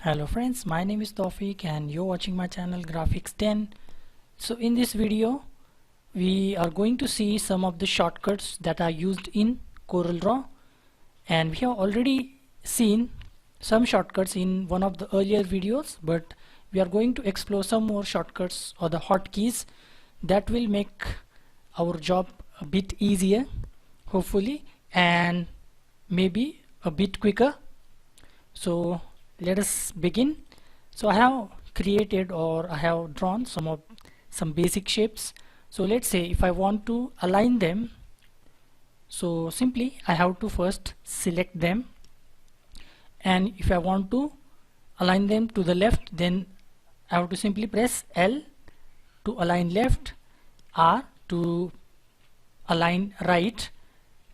Hello friends, my name is Tawfiq and you're watching my channel Graphics 10. So in this video we are going to see some of the shortcuts that are used in CorelDRAW, and we have already seen some shortcuts in one of the earlier videos, but we are going to explore some more shortcuts or the hotkeys that will make our job a bit easier, hopefully, and maybe a bit quicker. So let us begin. So I have created or I have drawn some basic shapes. So let's say if I want to align them, so simply I have to first select them, and if I want to align them to the left, then I have to simply press L to align left, R to align right,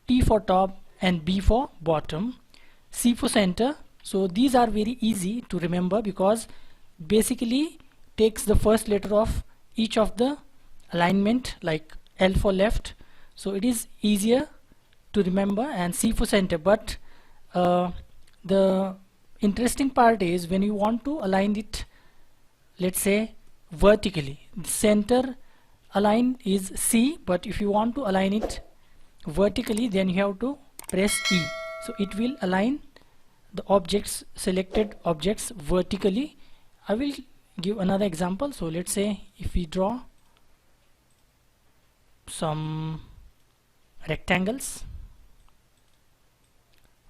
T for top and B for bottom, C for center. So these are very easy to remember because basically takes the first letter of each of the alignment, like L for left, so it is easier to remember, and C for center. But the interesting part is when you want to align it, let's say vertically, the center align is C, but if you want to align it vertically, then you have to press E, so it will align the objects, selected objects, vertically. I will give another example. So let's say if we draw some rectangles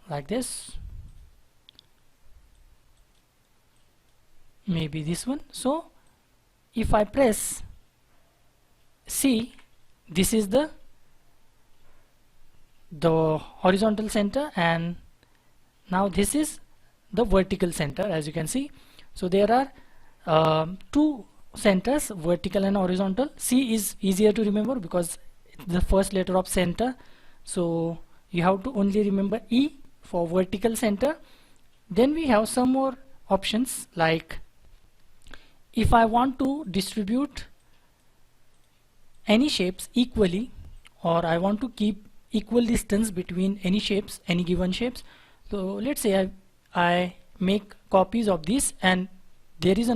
like this, maybe this one. So if I press C, this is the horizontal center, and now this is the vertical center, as you can see. So there are two centers, vertical and horizontal. C is easier to remember because it's the first letter of center, so you have to only remember E for vertical center. Then we have some more options, like if I want to distribute any shapes equally, or I want to keep equal distance between any shapes, any given shapes. So let's say I make copies of this, and there is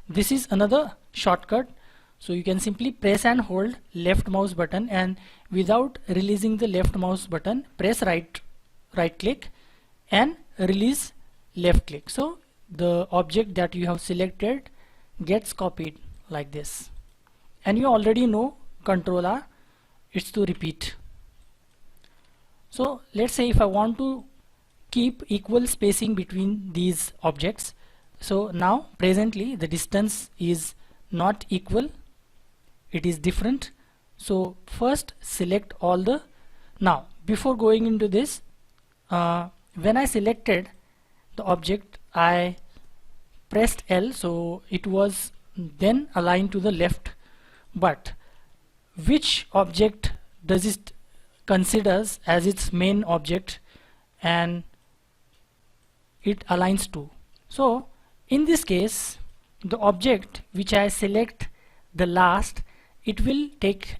this is another shortcut. So you can simply press and hold left mouse button, and without releasing the left mouse button, press right click and release left click. So the object that you have selected gets copied like this, and you already know Control R, it's to repeat. So let's say if I want to keep equal spacing between these objects, so now presently the distance is not equal, it is different. So first select all the, now before going into this, when I selected the object, I pressed L, so it was then aligned to the left, but which object does it considers as its main object and it aligns to? So in this case, the object which I select the last, it will take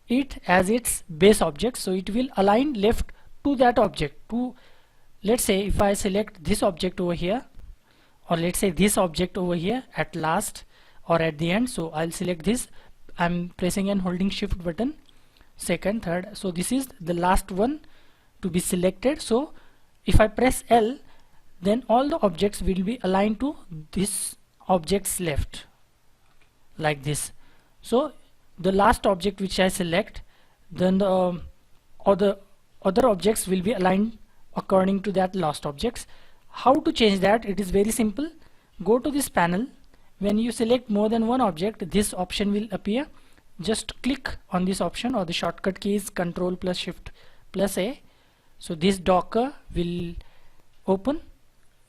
it as its base object, so it will align left to that object. To, let's say if I select this object over here, or let's say this object over here at last or at the end, so I'll select this. I'm pressing and holding shift button, second, third, so this is the last one to be selected. So if I press L, then all the objects will be aligned to this object's left, like this. So the last object which I select, then the other objects will be aligned according to that last objects. How to change that? It is very simple. Go to this panel. When you select more than one object, this option will appear. Just click on this option, or the shortcut key is Control plus Shift plus A. So this Docker will open.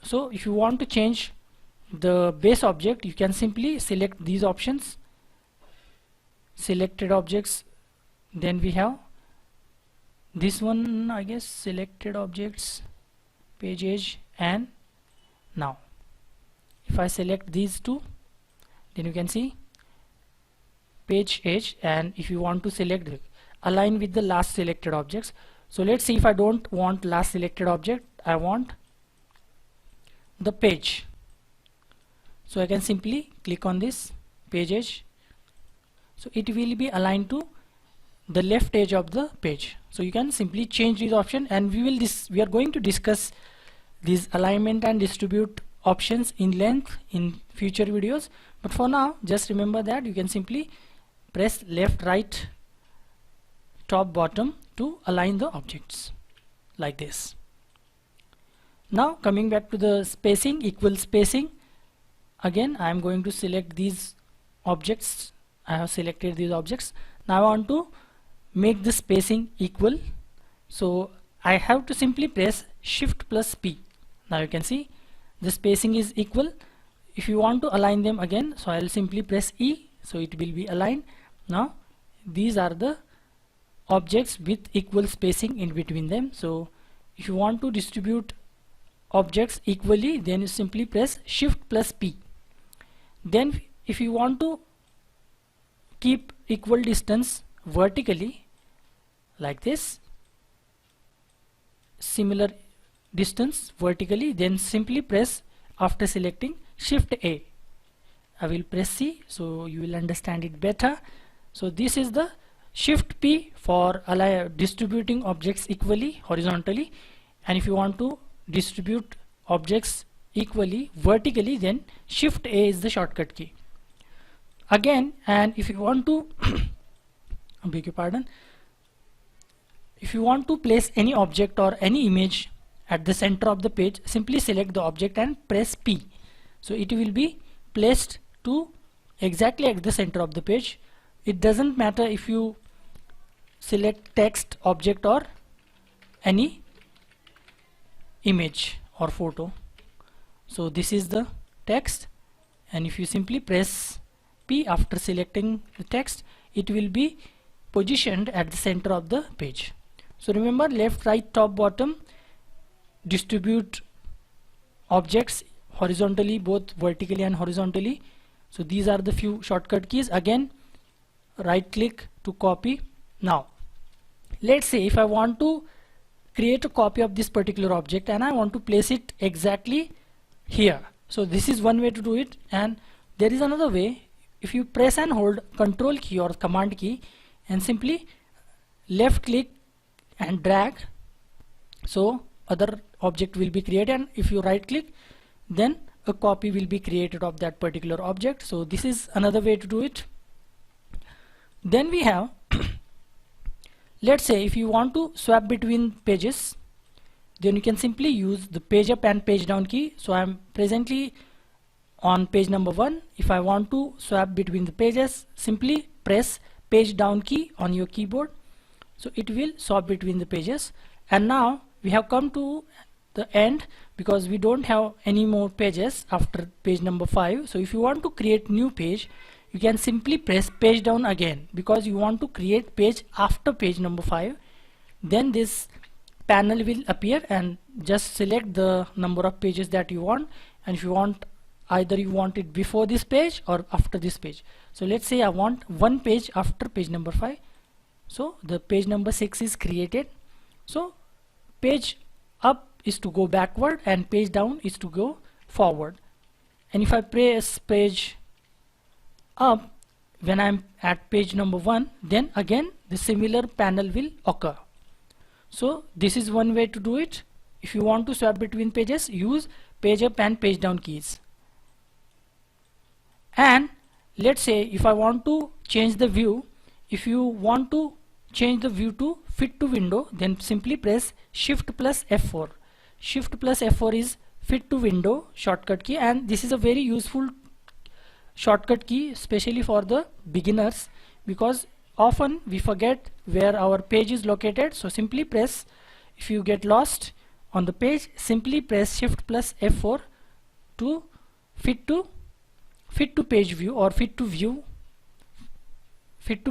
So if you want to change the base object, you can simply select these options, selected objects, then we have this one, I guess, selected objects, page edge, and now if I select these two, then you can see page edge, and if you want to select align with the last selected objects. So let's see, if I don't want last selected object, I want the page. So I can simply click on this page edge, so it will be aligned to the left edge of the page. So you can simply change this option, and we are going to discuss these alignment and distribute options in length in future videos, but for now just remember that you can simply press left, right, top, bottom to align the objects like this. Now coming back to the spacing, equal spacing, again I am going to select these objects. I have selected these objects. Now I want to make the spacing equal, so I have to simply press Shift plus P. Now you can see the spacing is equal. If you want to align them again, so I'll simply press E, so it will be aligned. Now these are the objects with equal spacing in between them. So if you want to distribute objects equally, then you simply press Shift plus P. Then if you want to keep equal distance vertically like this, similar distance vertically, then simply press, after selecting, Shift A. I will press C so you will understand it better. So this is the Shift P for distributing objects equally horizontally, and if you want to distribute objects equally vertically, then Shift A is the shortcut key again. And if you want to I beg your pardon, if you want to place any object or any image at the center of the page, simply select the object and press P, so it will be placed to exactly at the center of the page. It doesn't matter if you select text, object, or any image or photo. So this is the text, and if you simply press P after selecting the text, it will be positioned at the center of the page. So remember, left, right, top, bottom, distribute objects horizontally, both vertically and horizontally. So these are the few shortcut keys. Again, right click to copy. Now let's say if I want to create a copy of this particular object and I want to place it exactly here, so this is one way to do it, and there is another way. If you press and hold Control key or Command key and simply left click and drag, so other object will be created, and if you right click, then a copy will be created of that particular object. So this is another way to do it. Then we have let's say if you want to swap between pages, then you can simply use the page up and page down key. So I am presently on page number 1. If I want to swap between the pages, simply press page down key on your keyboard, so it will swap between the pages. And now we have come to the end because we don't have any more pages after page number 5. So if you want to create new page, you can simply press page down again, because you want to create page after page number 5. Then this panel will appear, and just select the number of pages that you want, and if you want, either you want it before this page or after this page. So let's say I want one page after page number 5, so the page number 6 is created. So page up is to go backward and page down is to go forward. And if I press page up when I'm at page number 1, then again the similar panel will occur. So this is one way to do it. If you want to swap between pages, use page up and page down keys. And let's say if I want to change the view, if you want to change the view to fit to window, then simply press Shift plus F4. Shift plus F4 is fit to window shortcut key, and this is a very useful shortcut key especially for the beginners, because often we forget where our page is located. So simply press, if you get lost on the page, simply press Shift plus F4 to fit to page view or fit to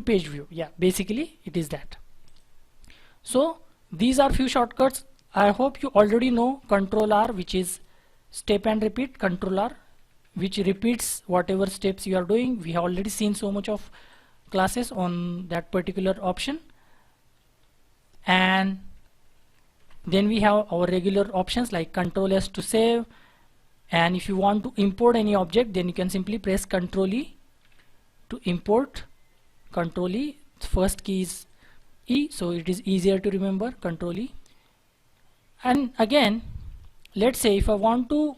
page view. Yeah, basically it is that. So these are few shortcuts. I hope you already know Control R, which is step and repeat, Control R, which repeats whatever steps you are doing. We have already seen so much of classes on that particular option. And then we have our regular options like Control S to save, And if you want to import any object, then you can simply press Ctrl E to import. Ctrl E, first key is E, so it is easier to remember. Ctrl E. And again, let's say if I want to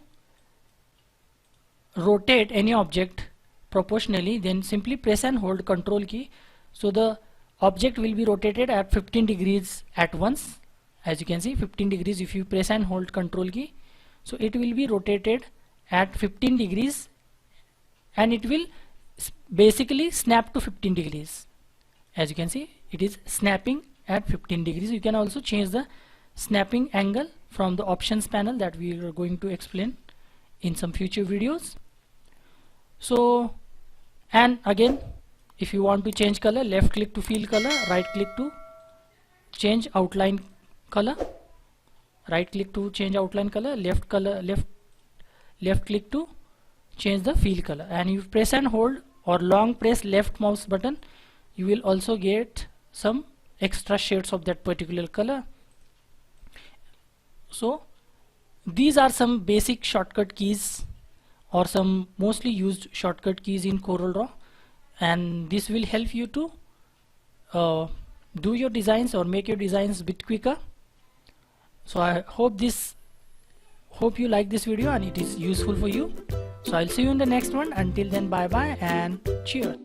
rotate any object proportionally, then simply press and hold Ctrl key, so the object will be rotated at 15 degrees at once. As you can see, 15 degrees. If you press and hold Ctrl key, so it will be rotated at 15 degrees, and it will basically snap to 15 degrees. As you can see, it is snapping at 15 degrees. You can also change the snapping angle from the options panel that we are going to explain in some future videos. So, and again, if you want to change color, left click to fill color, right click to change outline color, right click to change outline color, left click to change the fill color. And you press and hold or long press left mouse button, you will also get some extra shades of that particular color. So these are some basic shortcut keys, or some mostly used shortcut keys in CorelDRAW, and this will help you to do your designs or make your designs a bit quicker. So I hope you like this video and it is useful for you. So I'll see you in the next one. Until then, bye bye and cheers.